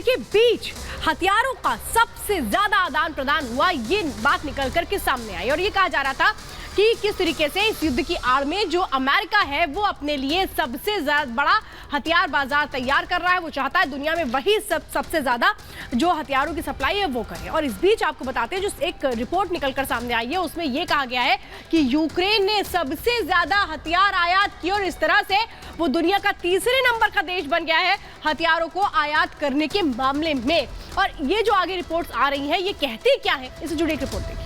के बीच हथियारों का सबसे ज्यादा आदान प्रदान हुआ, ये बात निकल करके सामने आई। और ये कहा जा रहा था कि किस तरीके से इस युद्ध की आड़ में जो अमेरिका है वो अपने लिए सबसे बड़ा हथियार बाजार तैयार कर रहा है। वो चाहता है दुनिया में वही सबसे ज्यादा जो हथियारों की सप्लाई है वो करे। और इस बीच आपको बताते हैं, जो एक रिपोर्ट निकलकर सामने आई है उसमें यह कहा गया है कि यूक्रेन ने सबसे ज्यादा हथियार आयात किए और इस तरह से वो दुनिया का तीसरे नंबर का देश बन गया है हथियारों को आयात करने के मामले में। और ये जो आगे रिपोर्ट्स आ रही हैं ये कहती क्या है, इससे जुड़ी एक रिपोर्ट देखिए।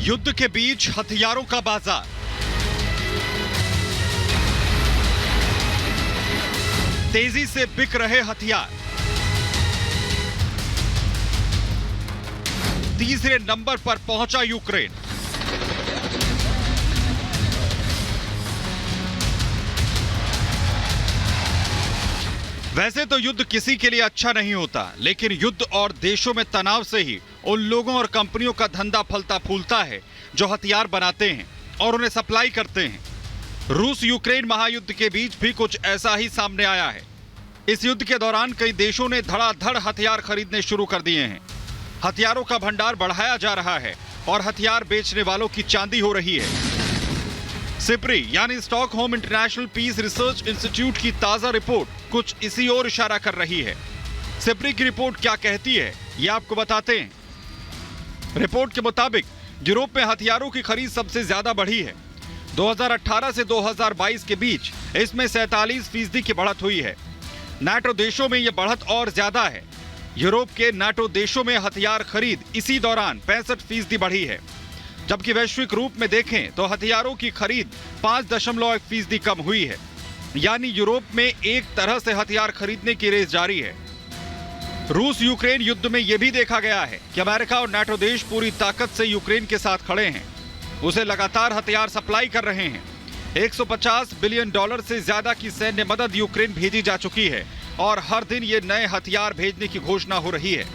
युद्ध के बीच हथियारों का बाजार। तेजी से बिक रहे हथियार। तीसरे नंबर पर पहुंचा यूक्रेन। वैसे तो युद्ध किसी के लिए अच्छा नहीं होता, लेकिन युद्ध और देशों में तनाव से ही उन लोगों और कंपनियों का धंधा फलता फूलता है जो हथियार बनाते हैं और उन्हें सप्लाई करते हैं। रूस यूक्रेन महायुद्ध के बीच भी कुछ ऐसा ही सामने आया है। इस युद्ध के दौरान कई देशों ने धड़ाधड़ हथियार खरीदने शुरू कर दिए हैं। हथियारों का भंडार बढ़ाया जा रहा है और हथियार बेचने वालों की चांदी हो रही है। सिप्री यानी Stockholm International Peace Research Institute की ताजा रिपोर्ट कुछ इसी ओर इशारा कर रही है। सिप्री की रिपोर्ट क्या कहती है ये आपको बताते हैं। रिपोर्ट के मुताबिक यूरोप में हथियारों की खरीद सबसे ज्यादा बढ़ी है। 2018 से 2022 के बीच इसमें 47% की बढ़त हुई है। नाटो देशों में यह बढ़त और ज्यादा है। यूरोप के नाटो देशों में हथियार खरीद इसी दौरान 65% बढ़ी है, जबकि वैश्विक रूप में देखें तो हथियारों की खरीद 5.1% कम हुई है। यानी यूरोप में एक तरह से हथियार खरीदने की रेस जारी है। रूस यूक्रेन युद्ध में यह भी देखा गया है कि अमेरिका और नाटो देश पूरी ताकत से यूक्रेन के साथ खड़े हैं, उसे लगातार हथियार सप्लाई कर रहे हैं। $150 बिलियन से ज्यादा की सैन्य मदद यूक्रेन भेजी जा चुकी है और हर दिन ये नए हथियार भेजने की घोषणा हो रही है।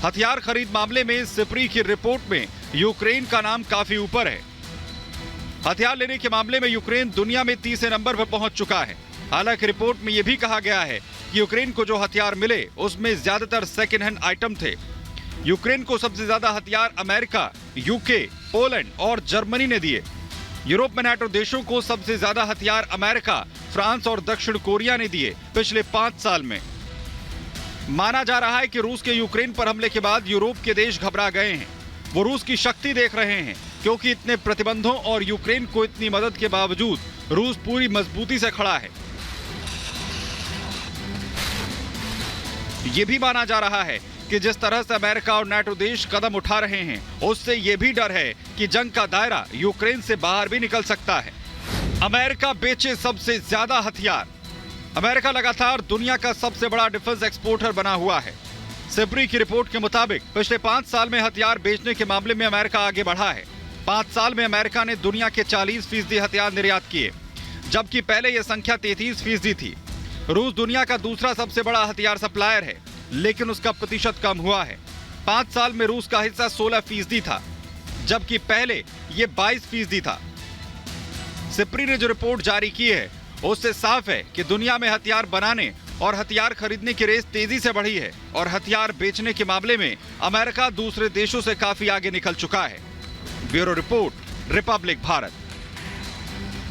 हथियार खरीद मामले में सिप्री की रिपोर्ट में यूक्रेन का नाम काफी ऊपर है। हथियार लेने के मामले में यूक्रेन दुनिया में तीसरे नंबर पर पहुंच चुका है। हालांकि रिपोर्ट में यह भी कहा गया है कि यूक्रेन को जो हथियार मिले उसमें ज्यादातर सेकेंड हैंड आइटम थे। यूक्रेन को सबसे ज्यादा हथियार अमेरिका, यूके, पोलैंड और जर्मनी ने दिए। यूरोप में नाटो देशों को सबसे ज्यादा हथियार अमेरिका, फ्रांस और दक्षिण कोरिया ने दिए पिछले 5 साल में। माना जा रहा है कि रूस के यूक्रेन पर हमले के बाद यूरोप के देश घबरा गए हैं। वो रूस की शक्ति देख रहे हैं, क्योंकि इतने प्रतिबंधों और यूक्रेन को इतनी मदद के बावजूद रूस पूरी मजबूती से खड़ा है। यह भी माना जा रहा है कि जिस तरह से अमेरिका और नाटो देश कदम उठा रहे हैं, उससे यह भी डर है कि जंग का दायरा यूक्रेन से बाहर भी निकल सकता है। अमेरिका बेचे सबसे ज्यादा हथियार। अमेरिका लगातार दुनिया का सबसे बड़ा डिफेंस एक्सपोर्टर बना हुआ है। सिप्री की रिपोर्ट के मुताबिक पिछले 5 साल में हथियार बेचने के मामले में अमेरिका आगे बढ़ा है। 5 साल में अमेरिका ने दुनिया के 40% हथियार निर्यात किए, जबकि पहले यह संख्या 33% थी। रूस दुनिया का दूसरा सबसे बड़ा हथियार सप्लायर है, लेकिन उसका प्रतिशत कम हुआ है। 5 साल में रूस का हिस्सा 16% था, जबकि पहले यह 22% था। सिप्री ने जो रिपोर्ट जारी की है उससे साफ है कि दुनिया में हथियार बनाने और हथियार खरीदने की रेस तेजी से बढ़ी है और हथियार बेचने के मामले में अमेरिका दूसरे देशों से काफी आगे निकल चुका है। Bureau report, Republic Bharat.